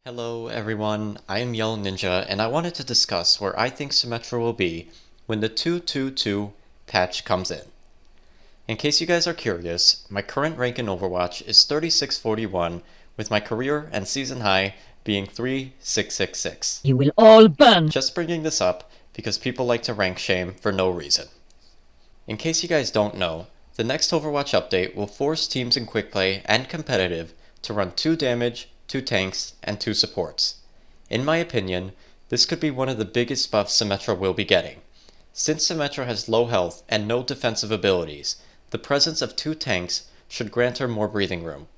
Hello everyone, I am YellowNinja and I wanted to discuss where I think Symmetra will be when the 2.2.2 patch comes in. In case you guys are curious, my current rank in Overwatch is 3641 with my career and season high being 3666. You will all burn! Just bringing this up because people like to rank shame for no reason. In case you guys don't know, the next Overwatch update will force teams in quick play and competitive to run 2 damage, 2 tanks, and 2 supports. In my opinion, this could be one of the biggest buffs Symmetra will be getting. Since Symmetra has low health and no defensive abilities, the presence of 2 tanks should grant her more breathing room.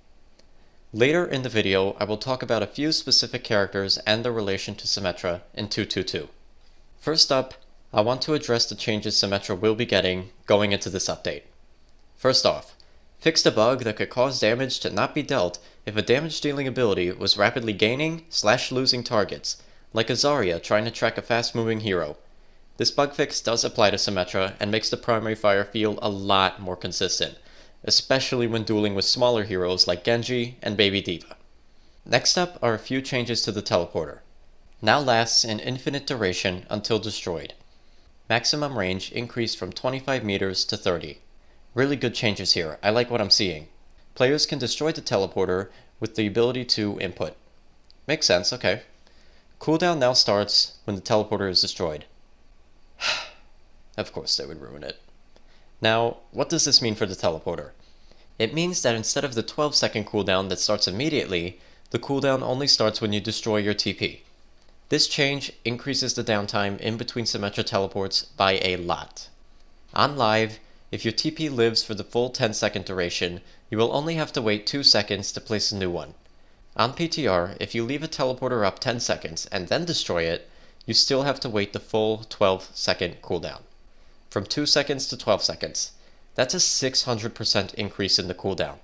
Later in the video, I will talk about a few specific characters and their relation to Symmetra in 2.2.2. First up, I want to address the changes Symmetra will be getting going into this update. First off, fixed a bug that could cause damage to not be dealt if a damage-dealing ability was rapidly gaining/losing targets, like a Zarya trying to track a fast-moving hero. This bug fix does apply to Symmetra and makes the primary fire feel a lot more consistent, especially when dueling with smaller heroes like Genji and Baby D.Va. Next up are a few changes to the teleporter. Now lasts an infinite duration until destroyed. Maximum range increased from 25 meters to 30. Really good changes here, I like what I'm seeing. Players can destroy the teleporter with the ability to input. Makes sense, okay. Cooldown now starts when the teleporter is destroyed. Of course they would ruin it. Now, what does this mean for the teleporter? It means that instead of the 12-second cooldown that starts immediately, the cooldown only starts when you destroy your TP. This change increases the downtime in between Symmetra teleports by a lot. On live, if your TP lives for the full 10-second duration, you will only have to wait 2 seconds to place a new one. On PTR, if you leave a teleporter up 10 seconds and then destroy it, you still have to wait the full 12-second cooldown. From 2 seconds to 12 seconds. That's a 600% increase in the cooldown.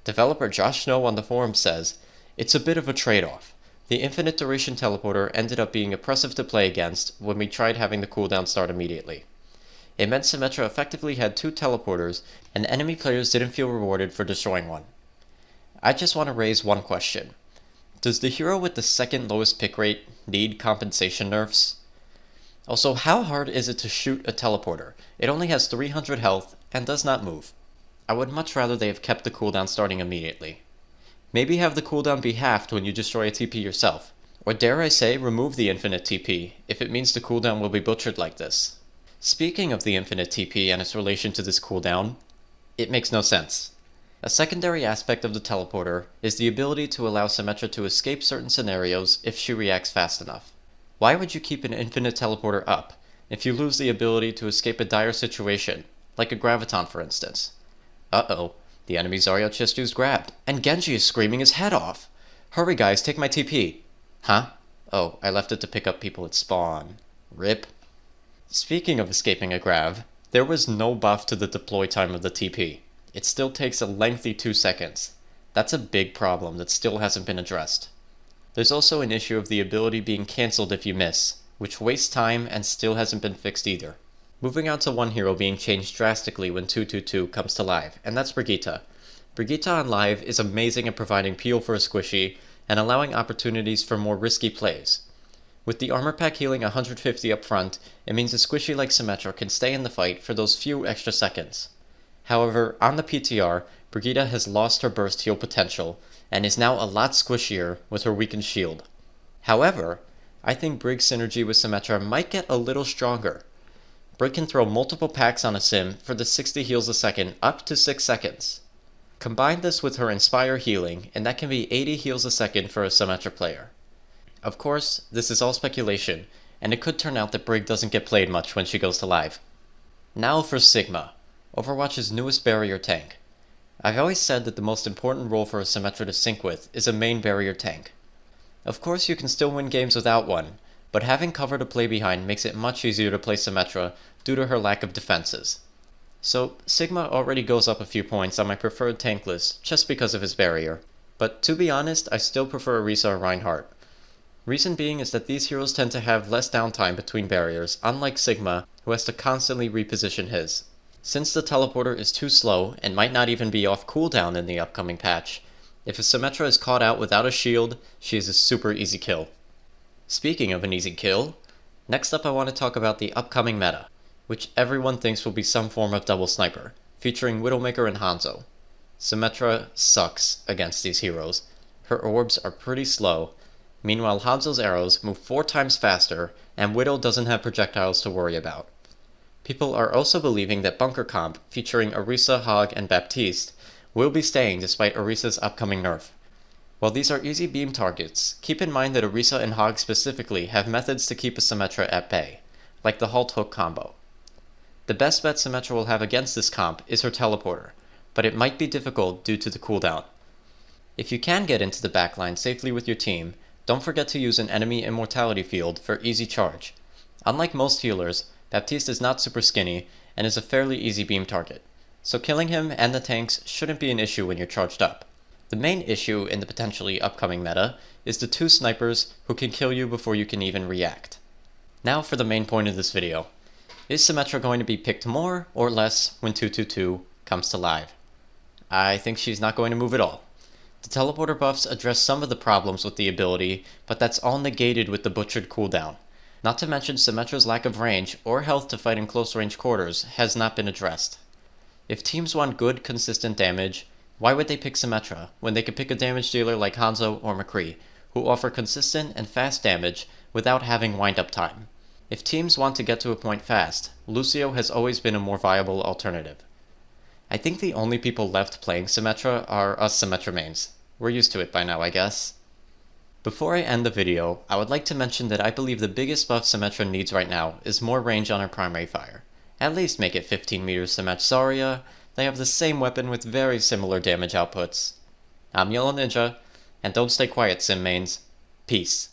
Developer Josh Snow on the forum says, "It's a bit of a trade-off. The infinite duration teleporter ended up being oppressive to play against when we tried having the cooldown start immediately. It meant Symmetra effectively had 2 teleporters, and enemy players didn't feel rewarded for destroying one. I just want to raise one question. Does the hero with the second lowest pick rate need compensation nerfs? Also, how hard is it to shoot a teleporter? It only has 300 health and does not move. I would much rather they have kept the cooldown starting immediately. Maybe have the cooldown be halved when you destroy a TP yourself, or dare I say remove the infinite TP if it means the cooldown will be butchered like this." Speaking of the infinite TP and its relation to this cooldown, it makes no sense. A secondary aspect of the teleporter is the ability to allow Symmetra to escape certain scenarios if she reacts fast enough. Why would you keep an infinite teleporter up if you lose the ability to escape a dire situation, like a graviton for instance? Uh-oh, the enemy Zarya just used grabbed, and Genji is screaming his head off! Hurry guys, take my TP! Huh? Oh, I left it to pick up people at spawn. RIP. Speaking of escaping a grav, there was no buff to the deploy time of the TP. It still takes a lengthy 2 seconds. That's a big problem that still hasn't been addressed. There's also an issue of the ability being cancelled if you miss, which wastes time and still hasn't been fixed either. Moving on to one hero being changed drastically when 2.2.2 comes to live, and that's Brigitte. Brigitte on live is amazing at providing peel for a squishy and allowing opportunities for more risky plays. With the armor pack healing 150 up front, it means a squishy like Symmetra can stay in the fight for those few extra seconds. However, on the PTR, Brigitte has lost her burst heal potential, and is now a lot squishier with her weakened shield. However, I think Brig's synergy with Symmetra might get a little stronger. Brig can throw multiple packs on a sim for the 60 heals a second up to 6 seconds. Combine this with her Inspire healing, and that can be 80 heals a second for a Symmetra player. Of course, this is all speculation, and it could turn out that Brig doesn't get played much when she goes to live. Now for Sigma, Overwatch's newest barrier tank. I've always said that the most important role for a Symmetra to sync with is a main barrier tank. Of course you can still win games without one, but having cover to play behind makes it much easier to play Symmetra due to her lack of defenses. So Sigma already goes up a few points on my preferred tank list just because of his barrier, but to be honest I still prefer Orisa or Reinhardt. Reason being is that these heroes tend to have less downtime between barriers, unlike Sigma, who has to constantly reposition his. Since the teleporter is too slow and might not even be off cooldown in the upcoming patch, If a Symmetra is caught out without a shield, she is a super easy kill. Speaking of an easy kill, next up I want to talk about the upcoming meta, which everyone thinks will be some form of double sniper, featuring Widowmaker and Hanzo. Symmetra sucks against these heroes. Her orbs are pretty slow. Meanwhile, Hanzo's arrows move 4 times faster, and Widow doesn't have projectiles to worry about. People are also believing that Bunker Comp, featuring Orisa, Hog, and Baptiste, will be staying despite Orisa's upcoming nerf. While these are easy beam targets, keep in mind that Orisa and Hog specifically have methods to keep a Symmetra at bay, like the Halt Hook combo. The best bet Symmetra will have against this comp is her teleporter, but it might be difficult due to the cooldown. If you can get into the backline safely with your team, don't forget to use an enemy immortality field for easy charge. Unlike most healers, Baptiste is not super skinny and is a fairly easy beam target, so killing him and the tanks shouldn't be an issue when you're charged up. The main issue in the potentially upcoming meta is the 2 snipers who can kill you before you can even react. Now for the main point of this video. Is Symmetra going to be picked more or less when 222 comes to live? I think she's not going to move at all. The teleporter buffs address some of the problems with the ability, but that's all negated with the butchered cooldown. Not to mention Symmetra's lack of range or health to fight in close range quarters has not been addressed. If teams want good, consistent damage, why would they pick Symmetra when they could pick a damage dealer like Hanzo or McCree, who offer consistent and fast damage without having wind-up time? If teams want to get to a point fast, Lucio has always been a more viable alternative. I think the only people left playing Symmetra are us Symmetra mains. We're used to it by now, I guess. Before I end the video, I would like to mention that I believe the biggest buff Symmetra needs right now is more range on her primary fire. At least make it 15 meters to match Zarya. They have the same weapon with very similar damage outputs. I'm YellowNinja, and don't stay quiet, Sim mains. Peace.